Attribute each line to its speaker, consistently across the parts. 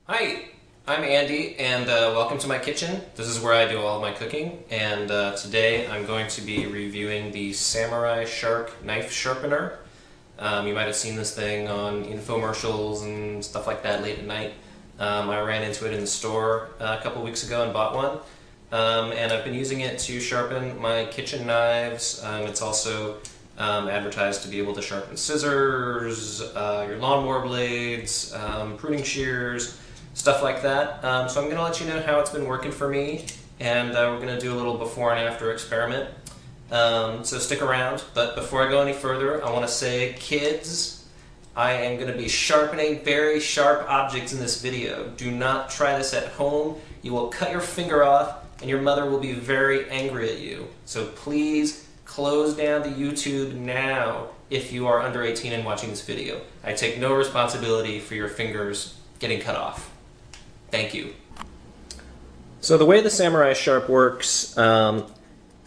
Speaker 1: Hi, I'm Andy, and welcome to my kitchen. This is where I do all of my cooking, and today I'm going to be reviewing the Samurai Shark Knife Sharpener. You might have seen this thing on infomercials and stuff like that late at night. I ran into it in the store a couple weeks ago and bought one, and I've been using it to sharpen my kitchen knives. It's also advertised to be able to sharpen scissors, your lawnmower blades, pruning shears, stuff like that. So I'm going to let you know how it's been working for me, and we're going to do a little before and after experiment. So stick around, but before I go any further, I want to say, kids, I am going to be sharpening very sharp objects in this video. Do not try this at home. You will cut your finger off, and your mother will be very angry at you. So please close down the YouTube now if you are under 18 and watching this video. I take no responsibility for your fingers getting cut off. Thank you. So the way the Samurai Sharp works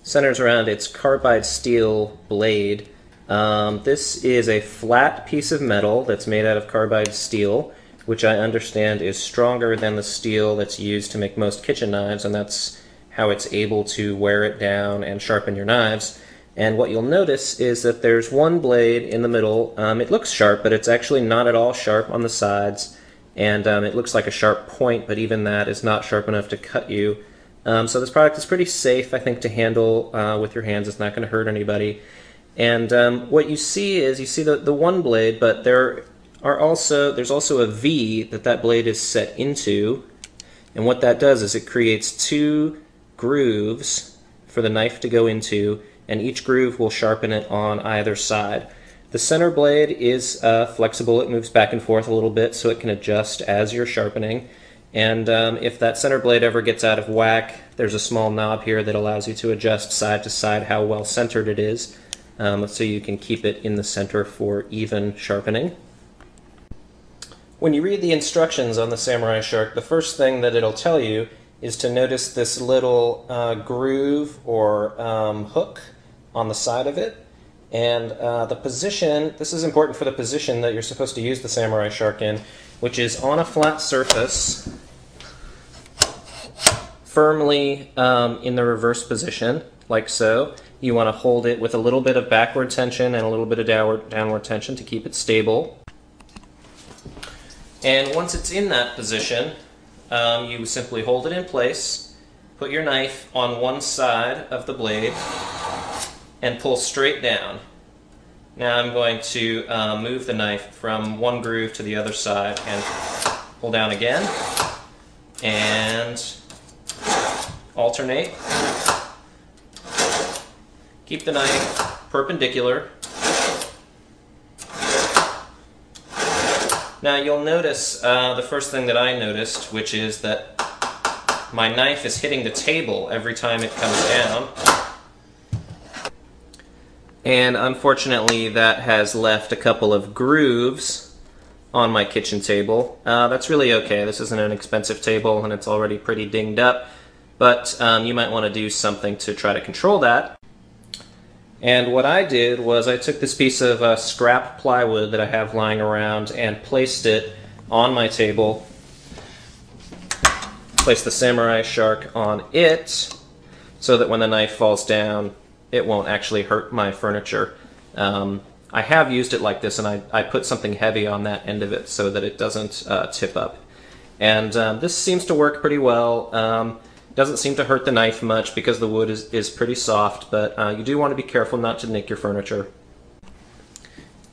Speaker 1: centers around its carbide steel blade. This is a flat piece of metal that's made out of carbide steel, which I understand is stronger than the steel that's used to make most kitchen knives, and that's how it's able to wear it down and sharpen your knives. And what you'll notice is that there's one blade in the middle. It looks sharp, but it's actually not at all sharp on the sides. And it looks like a sharp point, but even that is not sharp enough to cut you. So this product is pretty safe, I think, to handle with your hands. It's not going to hurt anybody. And what you see is, you see the one blade, but there's also a V that blade is set into. And what that does is it creates two grooves for the knife to go into, and each groove will sharpen it on either side. The center blade is flexible. It moves back and forth a little bit so it can adjust as you're sharpening. And if that center blade ever gets out of whack, there's a small knob here that allows you to adjust side to side how well centered it is, so you can keep it in the center for even sharpening. When you read the instructions on the Samurai Shark, the first thing that it'll tell you is to notice this little groove or hook on the side of it. And the position, this is important for the position that you're supposed to use the Samurai Shark in, which is on a flat surface, firmly in the reverse position, like so. You want to hold it with a little bit of backward tension and a little bit of downward tension to keep it stable. And once it's in that position, you simply hold it in place, put your knife on one side of the blade, and pull straight down. Now I'm going to move the knife from one groove to the other side and pull down again and alternate. Keep the knife perpendicular. Now you'll notice the first thing that I noticed, which is that my knife is hitting the table every time it comes down. And unfortunately that has left a couple of grooves on my kitchen table. That's really okay. This isn't an expensive table and it's already pretty dinged up, but you might want to do something to try to control that. And what I did was I took this piece of scrap plywood that I have lying around and placed it on my table. Placed the Samurai Shark on it so that when the knife falls down, it won't actually hurt my furniture. I have used it like this, and I put something heavy on that end of it so that it doesn't tip up. And this seems to work pretty well. Doesn't seem to hurt the knife much because the wood is pretty soft, but you do want to be careful not to nick your furniture.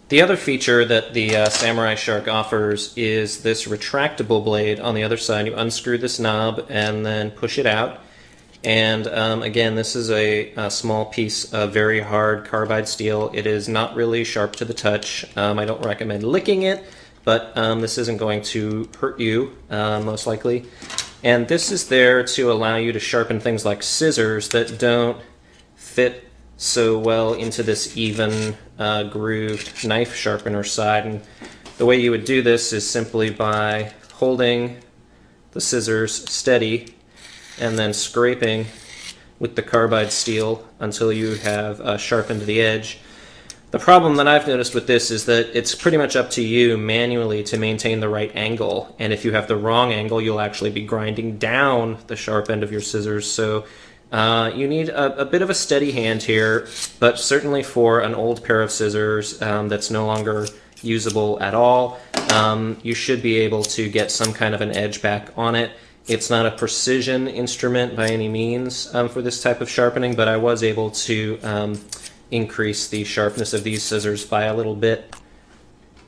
Speaker 1: The other feature that the Samurai Shark offers is this retractable blade on the other side. You unscrew this knob and then push it out. And again, this is a small piece of very hard carbide steel. It is not really sharp to the touch. I don't recommend licking it, but this isn't going to hurt you, most likely. And this is there to allow you to sharpen things like scissors that don't fit so well into this even grooved knife sharpener side. And the way you would do this is simply by holding the scissors steady and then scraping with the carbide steel until you have sharpened the edge. The problem that I've noticed with this is that it's pretty much up to you manually to maintain the right angle, and if you have the wrong angle, you'll actually be grinding down the sharp end of your scissors. So you need a bit of a steady hand here, but certainly for an old pair of scissors that's no longer usable at all, you should be able to get some kind of an edge back on it. It's not a precision instrument by any means for this type of sharpening, but I was able to increase the sharpness of these scissors by a little bit.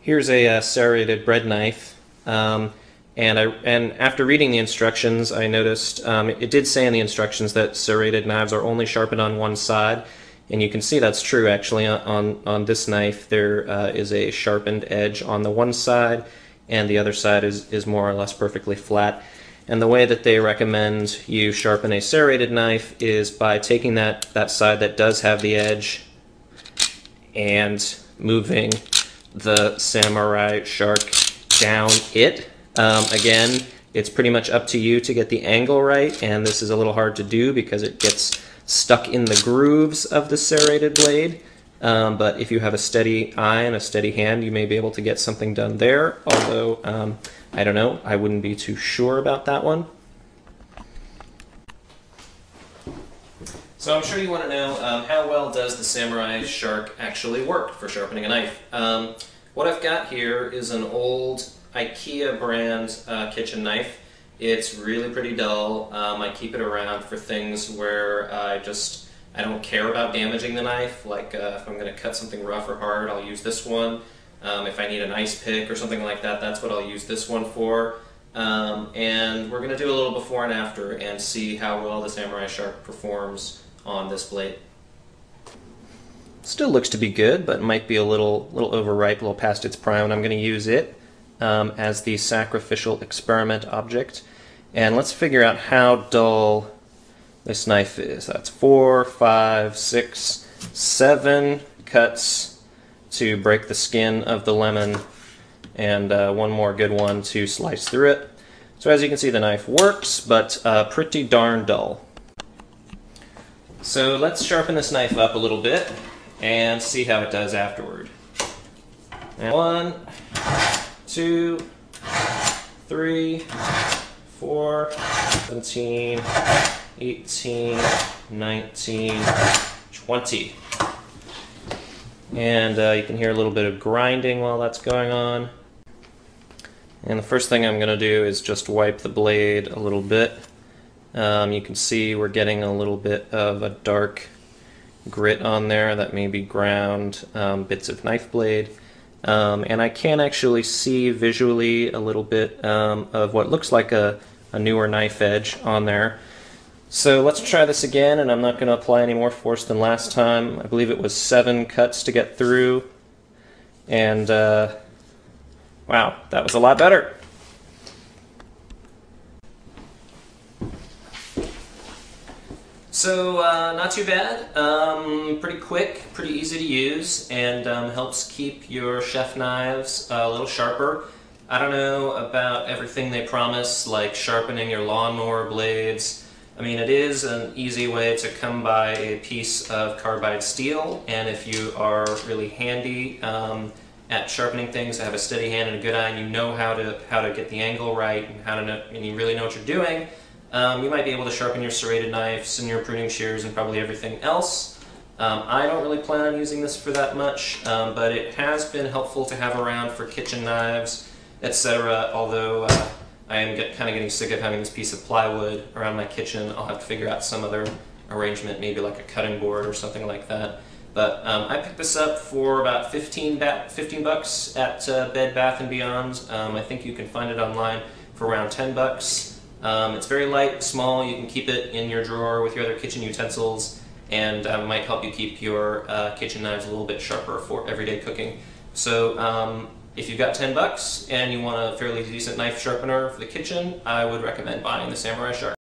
Speaker 1: Here's a serrated bread knife, and after reading the instructions, I noticed it did say in the instructions that serrated knives are only sharpened on one side, and you can see that's true actually. On this knife there is a sharpened edge on the one side, and the other side is more or less perfectly flat. And the way that they recommend you sharpen a serrated knife is by taking that side that does have the edge and moving the samurai shark down it. Again, it's pretty much up to you to get the angle right, and this is a little hard to do because it gets stuck in the grooves of the serrated blade. But if you have a steady eye and a steady hand, you may be able to get something done there, although I don't know, I wouldn't be too sure about that one. So I'm sure you want to know how well does the samurai shark actually work for sharpening a knife. What I've got here is an old IKEA brand kitchen knife. It's really pretty dull. I keep it around for things where I don't care about damaging the knife. Like if I'm going to cut something rough or hard, I'll use this one. If I need an ice pick or something like that, that's what I'll use this one for. And we're going to do a little before and after and see how well the samurai shark performs on this blade. Still looks to be good, but might be a little overripe, a little past its prime, and I'm going to use it as the sacrificial experiment object. And let's figure out how dull this knife is. That's 4, 5, 6, 7 cuts to break the skin of the lemon, and one more good one to slice through it. So as you can see, the knife works, but pretty darn dull. So let's sharpen this knife up a little bit and see how it does afterward. And 1, 2, 3, 4, 17, 18, 19, 20. And you can hear a little bit of grinding while that's going on. And the first thing I'm going to do is just wipe the blade a little bit. You can see we're getting a little bit of a dark grit on there that may be ground bits of knife blade. And I can actually see visually a little bit of what looks like a newer knife edge on there. So let's try this again, and I'm not going to apply any more force than last time. I believe it was 7 cuts to get through, and wow, that was a lot better. So not too bad, pretty quick, pretty easy to use, and helps keep your chef knives a little sharper. I don't know about everything they promise, like sharpening your lawnmower blades. I mean, it is an easy way to come by a piece of carbide steel, and if you are really handy at sharpening things, have a steady hand and a good eye, and you know how to get the angle right, and you really know what you're doing, you might be able to sharpen your serrated knives and your pruning shears and probably everything else. I don't really plan on using this for that much, but it has been helpful to have around for kitchen knives, etc. Although I am kind of getting sick of having this piece of plywood around my kitchen. I'll have to figure out some other arrangement, maybe like a cutting board or something like that. But I picked this up for about 15 bucks at Bed Bath & Beyond. I think you can find it online for around 10 bucks. It's very light, small. You can keep it in your drawer with your other kitchen utensils, and might help you keep your kitchen knives a little bit sharper for everyday cooking. So if you've got 10 bucks and you want a fairly decent knife sharpener for the kitchen, I would recommend buying the Samurai Shark.